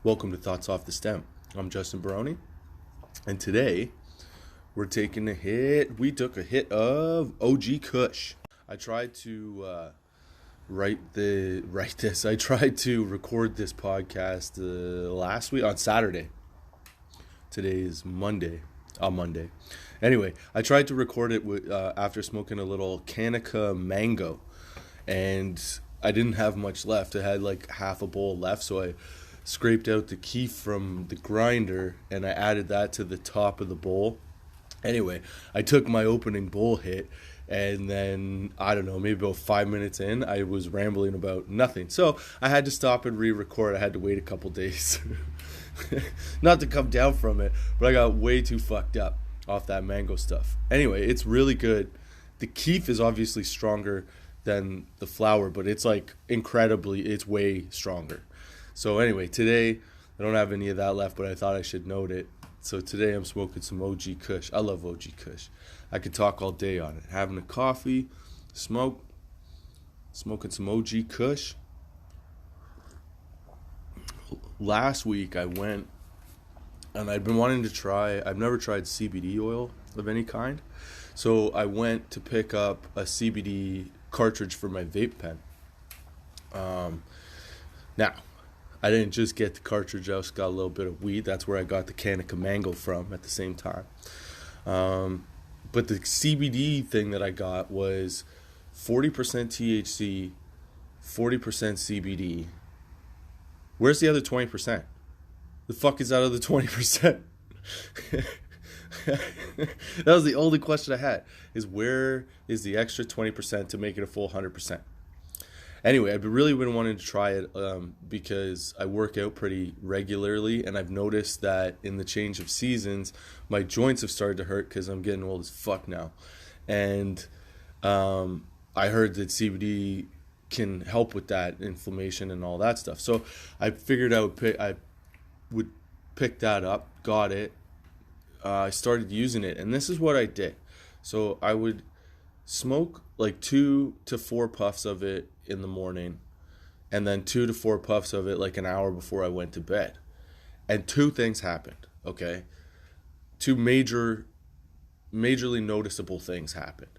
Welcome to Thoughts Off the Stem. I'm Justin Barone, and today we're taking a hit. We took a hit of OG Kush. I tried to write this. I tried to record this podcast last week on Saturday. Today is Monday. Monday. Anyway, I tried to record it after smoking a little Kanika mango, and I didn't have much left. I had like half a bowl left, so I scraped out the keef from the grinder and I added that to the top of the bowl. Anyway, I took my opening bowl hit, and then, I don't know, maybe about 5 minutes in, I was rambling about nothing. So I had to stop and re-record. I had to wait a couple days. Not to come down from it, but I got way too fucked up off that mango stuff. Anyway, it's really good. The keef is obviously stronger than the flower, but it's like it's way stronger. So anyway, today, I don't have any of that left, but I thought I should note it. So today I'm smoking some OG Kush. I love OG Kush. I could talk all day on it. Having a coffee, smoking some OG Kush. Last week I went, and I'd been wanting to try, I've never tried CBD oil of any kind. So I went to pick up a CBD cartridge for my vape pen. Now, I didn't just get the cartridge, I also got a little bit of weed. That's where I got the Kanika mango from at the same time. But the CBD thing that I got was 40% THC, 40% CBD. Where's the other 20%? The fuck is that other 20%? That was the only question I had, is where is the extra 20% to make it a full 100%? Anyway, I've really been wanting to try it because I work out pretty regularly, and I've noticed that in the change of seasons, my joints have started to hurt because I'm getting old as fuck now. And I heard that CBD can help with that inflammation and all that stuff. So I figured I would pick that up, got it. I started using it, and this is what I did. So I would smoke like 2 to 4 puffs of it in the morning, and then 2 to 4 puffs of it like an hour before I went to bed. And two things happened, okay? Two majorly noticeable things happened.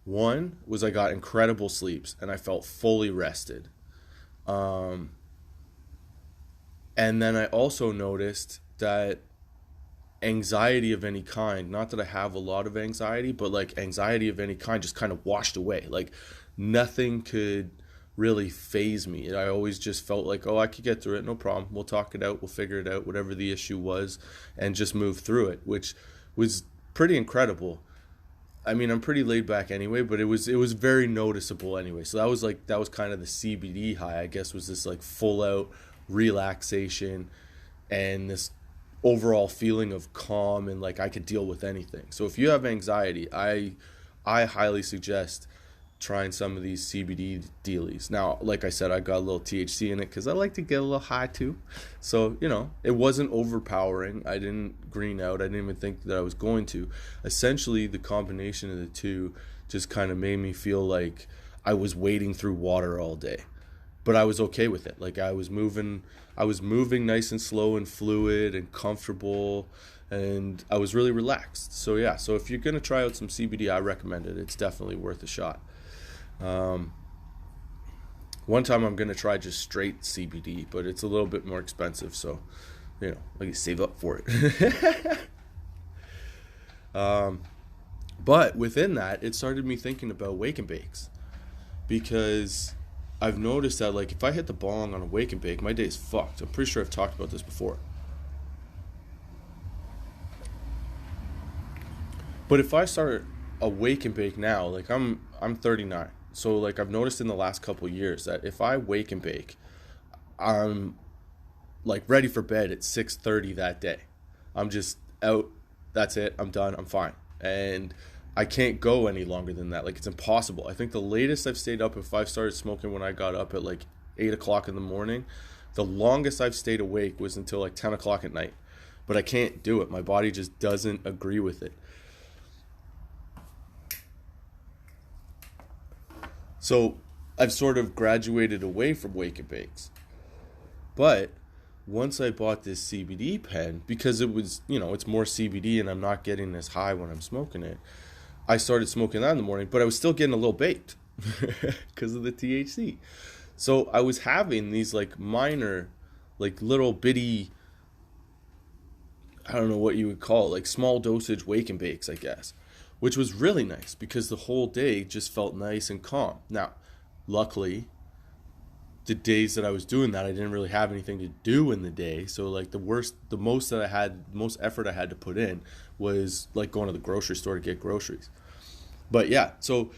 One was I got incredible sleeps and I felt fully rested. And then I also noticed that anxiety of any kind, not that I have a lot of anxiety, but like anxiety of any kind just kind of washed away. Like nothing could really phase me. I always just felt like, I could get through it, no problem. We'll talk it out, we'll figure it out, whatever the issue was, and just move through it, which was pretty incredible. I mean, I'm pretty laid back anyway, but it was very noticeable anyway. So that was kind of the CBD high, I guess, was this like full out relaxation and this overall feeling of calm, and like I could deal with anything. So if you have anxiety, I highly suggest trying some of these CBD dealies. Now, like I said, I got a little THC in it because I like to get a little high too. So, it wasn't overpowering. I didn't green out. I didn't even think that I was going to. Essentially, the combination of the two just kind of made me feel like I was wading through water all day. But I was okay with it. Like I was moving nice and slow and fluid and comfortable, and I was really relaxed. So yeah, so if you're going to try out some CBD, I recommend it. It's definitely worth a shot. One time I'm going to try just straight CBD, but it's a little bit more expensive, so I can save up for it. But within that, it started me thinking about wake and bakes, because I've noticed that like if I hit the bong on a wake and bake, my day is fucked. I'm pretty sure I've talked about this before. But if I start a wake and bake now, like I'm 39. So like I've noticed in the last couple of years that if I wake and bake, I'm like ready for bed at 6:30 that day. I'm just out. That's it. I'm done. I'm fine. And I can't go any longer than that. Like it's impossible. I think the latest I've stayed up, if I've started smoking when I got up at like 8 o'clock in the morning, the longest I've stayed awake was until like 10 o'clock at night. But I can't do it. My body just doesn't agree with it. So I've sort of graduated away from wake and bakes. But once I bought this CBD pen, because it was, it's more CBD and I'm not getting as high when I'm smoking it, I started smoking that in the morning, but I was still getting a little baked because of the THC. So I was having these like minor, like little bitty, I don't know what you would call it, like small dosage wake and bakes, I guess, which was really nice because the whole day just felt nice and calm. Now, luckily, the days that I was doing that, I didn't really have anything to do in the day. So like the most effort I had to put in was like going to the grocery store to get groceries. But yeah, so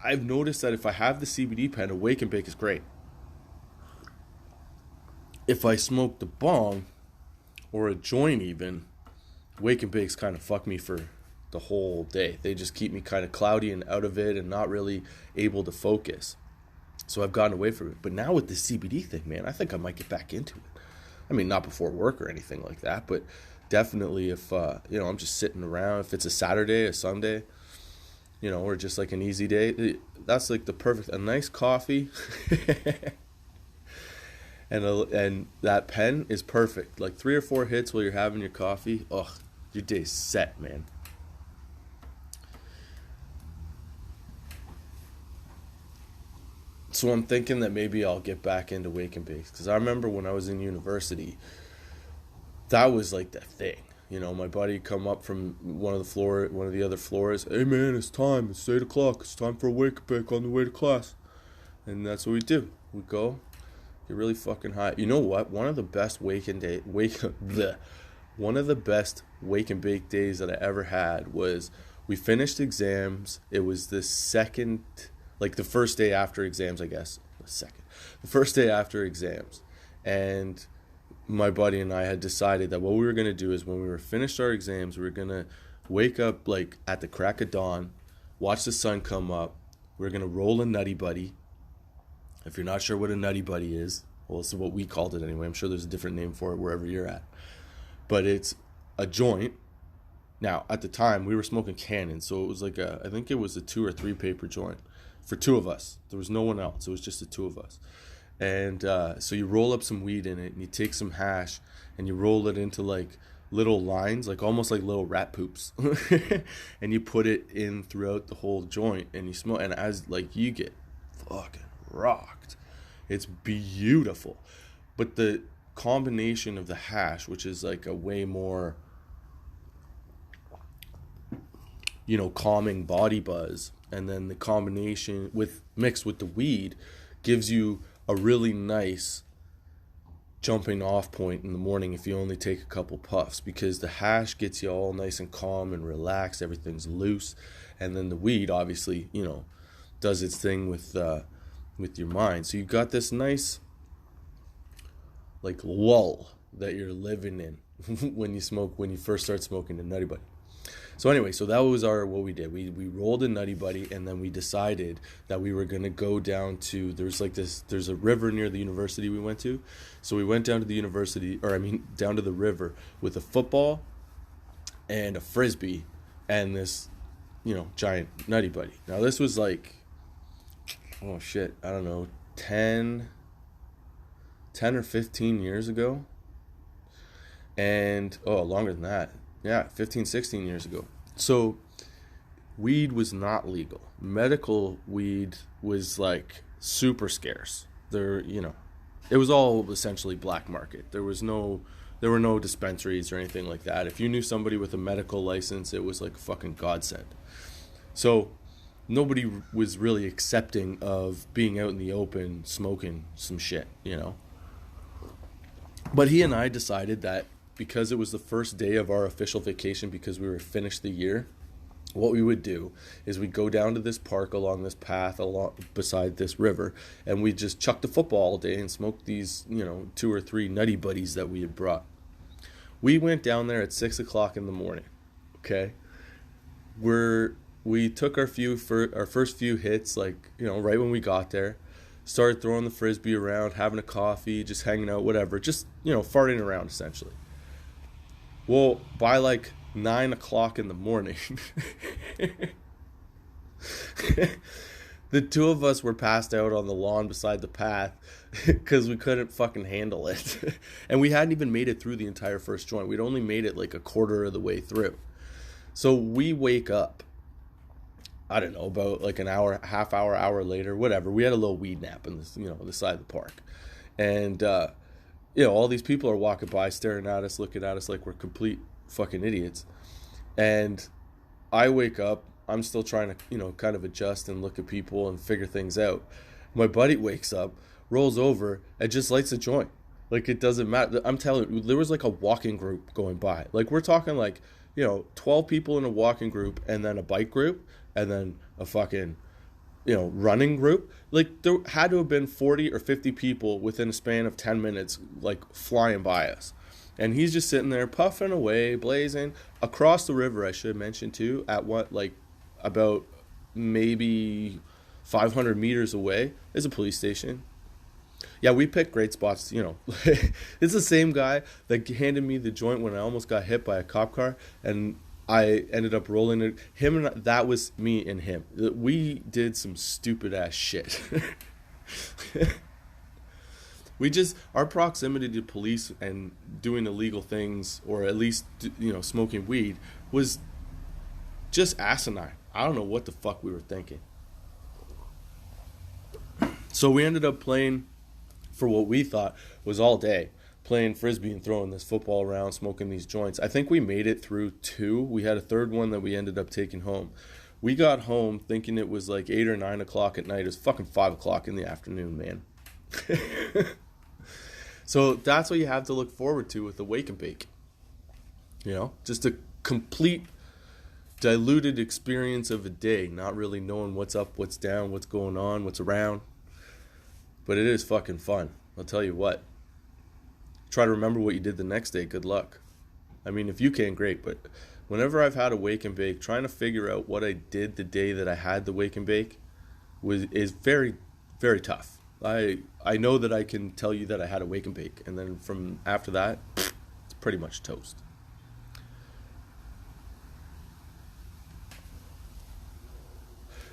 I've noticed that if I have the CBD pen, a wake and bake is great. If I smoke the bong or a joint even, wake and bakes kind of fuck me for the whole day. They just keep me kind of cloudy and out of it and not really able to focus. So I've gotten away from it. But now with the CBD thing, man, I think I might get back into it. I mean, not before work or anything like that, but definitely if, I'm just sitting around, if it's a Saturday, a Sunday, or just like an easy day, that's like a nice coffee and that pen is perfect. Like 3 or 4 hits while you're having your coffee. Ugh, your day's set, man. So I'm thinking that maybe I'll get back into wake and bakes, because I remember when I was in university, that was like the thing. My buddy come up from one of the other floors. Hey man, it's time. It's 8 o'clock. It's time for a wake and bake on the way to class. And that's what we do. We go, get really fucking high. You know what? One of the best wake and bake days that I ever had was we finished exams. It was the first day after exams, I guess. The first day after exams. And my buddy and I had decided that what we were going to do is when we were finished our exams, we were going to wake up like at the crack of dawn, watch the sun come up. We were going to roll a Nutty Buddy. If you're not sure what a Nutty Buddy is, well, this is what we called it anyway. I'm sure there's a different name for it wherever you're at. But it's a joint. Now, at the time, we were smoking Canon, so it was like I think it was a 2 or 3 paper joint for 2 of us. There was no one else. It was just the 2 of us. And so you roll up some weed in it, and you take some hash, and you roll it into like little lines, like almost like little rat poops, and you put it in throughout the whole joint, and you smoke. And as like you get fucking rocked, it's beautiful. But the combination of the hash, which is like a way more, calming body buzz, and then the combination mixed with the weed gives you a really nice jumping off point in the morning if you only take a couple puffs, because the hash gets you all nice and calm and relaxed, everything's loose, and then the weed obviously, does its thing with your mind. So you got this nice like lull that you're living in when you first start smoking a Nutty Buddy. So anyway, so that was what we did. We rolled a Nutty Buddy, and then we decided that we were going to go down to, there's a river near the university we went to. So we went down to down to the river with a football and a Frisbee and this, giant Nutty Buddy. Now this was like, oh shit, I don't know, 10 or 15 years ago. And, longer than that. Yeah, 15, 16 years ago. So weed was not legal. Medical weed was like super scarce. It was all essentially black market. There were no dispensaries or anything like that. If you knew somebody with a medical license, it was like a fucking godsend. So nobody was really accepting of being out in the open smoking some shit, But he and I decided that because it was the first day of our official vacation, because we were finished the year, what we would do is we'd go down to this park along this path beside this river, and we'd just chuck the football all day and smoke these, 2 or 3 Nutty Buddies that we had brought. We went down there at 6 o'clock in the morning, okay? We took our first few hits, like, right when we got there, started throwing the Frisbee around, having a coffee, just hanging out, whatever, just, farting around essentially. Well, by like 9 o'clock in the morning, The two of us were passed out on the lawn beside the path because we couldn't fucking handle it. And we hadn't even made it through the entire first joint. We'd only made it like a quarter of the way through. So we wake up, I don't know, about like an hour, hour later, whatever. We had a little weed nap in this, the side of the park. And, all these people are walking by, staring at us, looking at us like we're complete fucking idiots. And I wake up, I'm still trying to, kind of adjust and look at people and figure things out. My buddy wakes up, rolls over, and just lights a joint. Like, it doesn't matter. I'm telling you, there was like a walking group going by. Like, we're talking like, 12 people in a walking group, and then a bike group, and then a fucking, running group. Like, there had to have been 40 or 50 people within a span of 10 minutes, like, flying by us. And he's just sitting there puffing away, blazing. Across the river, I should mention, too, at about maybe 500 meters away is a police station. Yeah, we picked great spots, It's the same guy that handed me the joint when I almost got hit by a cop car, and I ended up rolling it. That was me and him. We did some stupid ass shit. Our proximity to police and doing illegal things, or at least, smoking weed, was just asinine. I don't know what the fuck we were thinking. So we ended up playing for what we thought was all day, playing frisbee and throwing this football around, smoking these joints. I think we made it through 2. We had a third one that we ended up taking home. We got home thinking it was like 8 or 9 o'clock at night. It was fucking 5 o'clock in the afternoon, man. So that's what you have to look forward to with the wake and bake. Just a complete diluted experience of a day, not really knowing what's up, what's down, what's going on, what's around. But it is fucking fun. I'll tell you what. Try to remember what you did the next day. Good luck. I mean, if you can, great. But whenever I've had a wake and bake, trying to figure out what I did the day that I had the wake and bake is very, very tough. I know that I can tell you that I had a wake and bake, and then from after that, it's pretty much toast.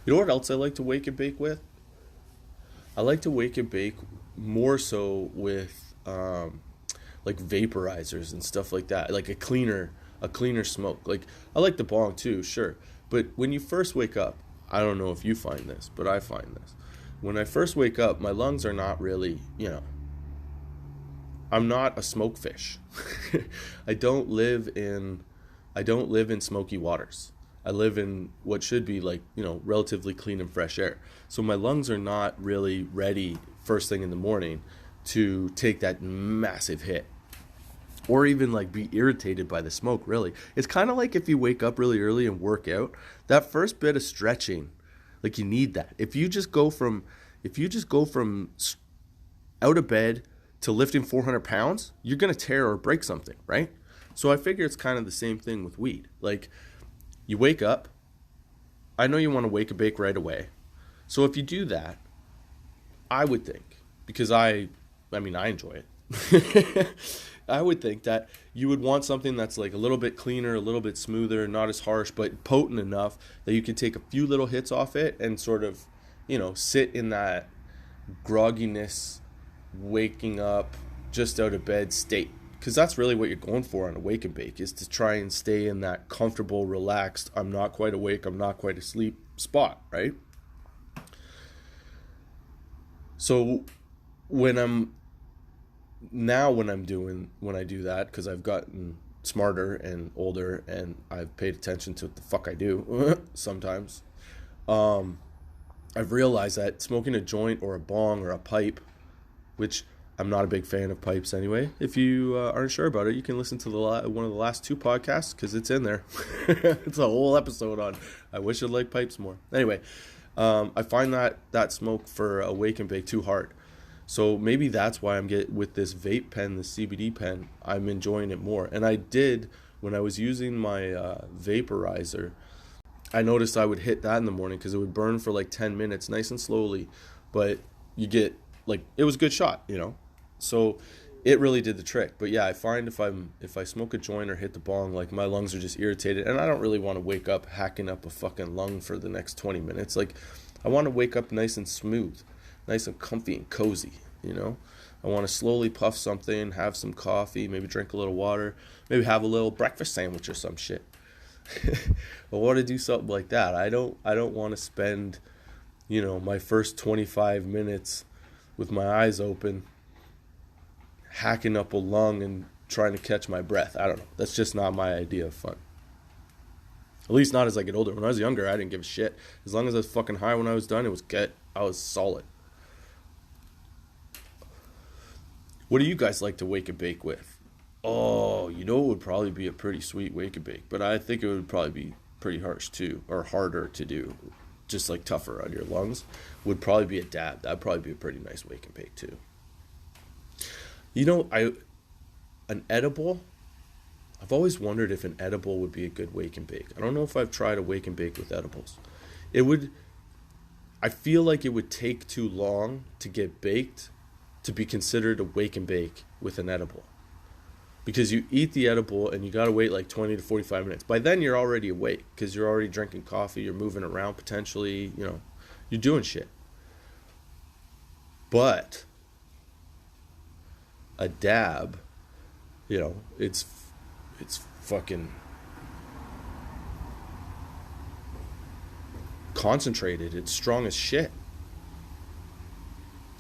You know what else I like to wake and bake with? I like to wake and bake more so with like vaporizers and stuff like that, like a cleaner smoke. Like, I like the bong too, sure, but when you first wake up, I don't know if you find this, but I find this. When I first wake up, my lungs are not really, I'm not a smoke fish. I don't live in smoky waters. I live in what should be like, relatively clean and fresh air. So my lungs are not really ready first thing in the morning to take that massive hit, or even like be irritated by the smoke, really. It's kind of like if you wake up really early and work out, that first bit of stretching, like, you need that. If you just go from out of bed to lifting 400 pounds, you're going to tear or break something, right? So I figure it's kind of the same thing with weed. Like, you wake up, I know you want to wake and bake right away. So if you do that, I would think, because I enjoy it. I would think that you would want something that's like a little bit cleaner, a little bit smoother, not as harsh, but potent enough that you can take a few little hits off it and sort of, sit in that grogginess, waking up, just out of bed state. Because that's really what you're going for on a wake and bake, is to try and stay in that comfortable, relaxed, I'm not quite awake, I'm not quite asleep spot, right? So when I do that, because I've gotten smarter and older and I've paid attention to what the fuck I do sometimes, I've realized that smoking a joint or a bong or a pipe, which I'm not a big fan of pipes anyway. If you aren't sure about it, you can listen to one of the last 2 podcasts, because it's in there. It's a whole episode on I wish I liked pipes more. Anyway, I find that smoke for a wake and bake too hard. So maybe that's why I'm with this vape pen, this CBD pen, I'm enjoying it more. And I did, when I was using my vaporizer, I noticed I would hit that in the morning because it would burn for like 10 minutes, nice and slowly. But you get, like, it was a good shot, So it really did the trick. But yeah, I find if I smoke a joint or hit the bong, like my lungs are just irritated, and I don't really want to wake up hacking up a fucking lung for the next 20 minutes. Like, I want to wake up nice and smooth, nice and comfy and cozy, you know? I want to slowly puff something, have some coffee, maybe drink a little water, maybe have a little breakfast sandwich or some shit. I want to do something like that. I don't want to spend, my first 25 minutes with my eyes open, hacking up a lung and trying to catch my breath. I don't know. That's just not my idea of fun. At least not as I get older. When I was younger, I didn't give a shit. As long as I was fucking high when I was done, it was good. I was solid. What do you guys like to wake and bake with? Oh, it would probably be a pretty sweet wake and bake, but I think it would probably be pretty harsh too, or harder to do, just like tougher on your lungs, would probably be a dab. That'd probably be a pretty nice wake and bake too. An edible, I've always wondered if an edible would be a good wake and bake. I don't know if I've tried a wake and bake with edibles. I feel like it would take too long to get baked to be considered a wake and bake with an edible. Because you eat the edible and you got to wait like 20 to 45 minutes. By then you're already awake because you're already drinking coffee, you're moving around potentially, you're doing shit. But a dab, it's fucking concentrated. It's strong as shit.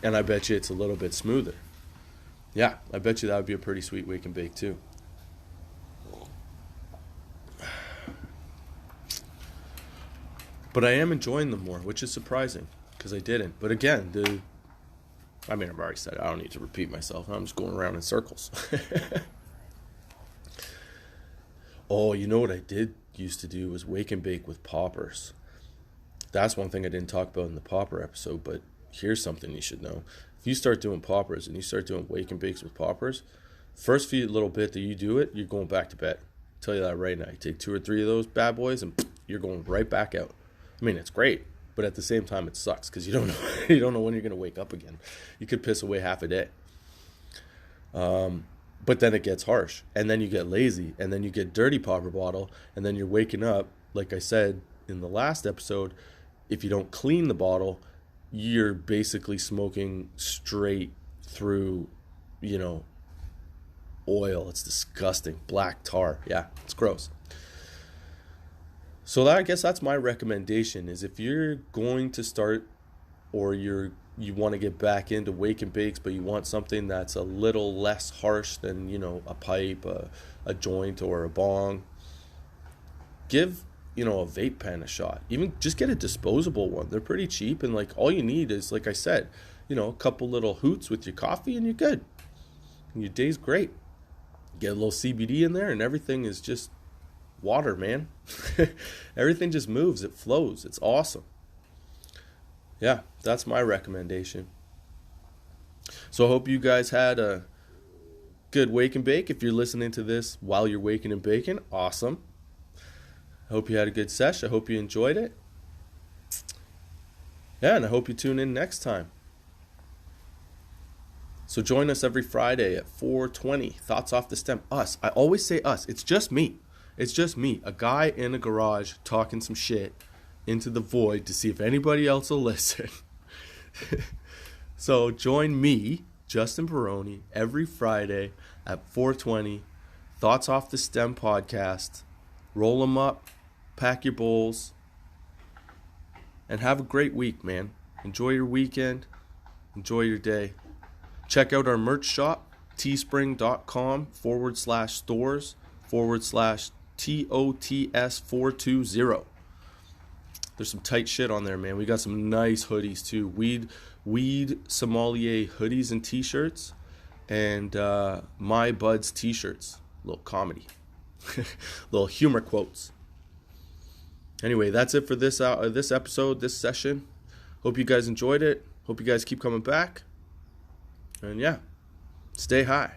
And I bet you it's a little bit smoother. Yeah, I bet you that would be a pretty sweet wake and bake too. But I am enjoying them more, which is surprising because I didn't. But again, I've already said it. I don't need to repeat myself. I'm just going around in circles. Oh, what I did used to do was wake and bake with poppers. That's one thing I didn't talk about in the popper episode, but here's something you should know. If you start doing poppers and you start doing wake and bakes with poppers, first few little bit that you do it, you're going back to bed. I'll tell you that right now. You take 2 or 3 of those bad boys and you're going right back out. It's great, but at the same time it sucks because you don't know when you're going to wake up again. You could piss away half a day. But then it gets harsh, and then you get lazy, and then you get dirty popper bottle, and then you're waking up, like I said in the last episode, if you don't clean the bottle, you're basically smoking straight through, oil. It's disgusting. Black tar. Yeah, it's gross. So I guess that's my recommendation is if you're going to start or you want to get back into wake and bakes, but you want something that's a little less harsh than, a pipe, a joint, or a bong, give a vape pen a shot. Even just get a disposable one. They're pretty cheap, and like all you need is, like I said, a couple little hoots with your coffee and you're good. And your day's great. Get a little CBD in there and everything is just water, man. Everything just moves. It flows. It's awesome. Yeah, that's my recommendation. So I hope you guys had a good wake and bake. If you're listening to this while you're waking and baking, awesome. I hope you had a good sesh. I hope you enjoyed it. Yeah, and I hope you tune in next time. So join us every Friday at 4:20. Thoughts Off the Stem. Us. I always say us. It's just me. It's just me. A guy in a garage talking some shit into the void to see if anybody else will listen. So join me, Justin Barone, every Friday at 4:20. Thoughts Off the Stem podcast. Roll them up, pack your bowls, and have a great week, man. Enjoy your weekend. Enjoy your day. Check out our merch shop, teespring.com/stores/TOTS420. There's some tight shit on there, man. We got some nice hoodies too. Weed sommelier hoodies and t-shirts, and My Buds t-shirts. A little comedy. Little humor quotes. Anyway, that's it for this episode, this session. Hope you guys enjoyed it. Hope you guys keep coming back. And yeah, stay high.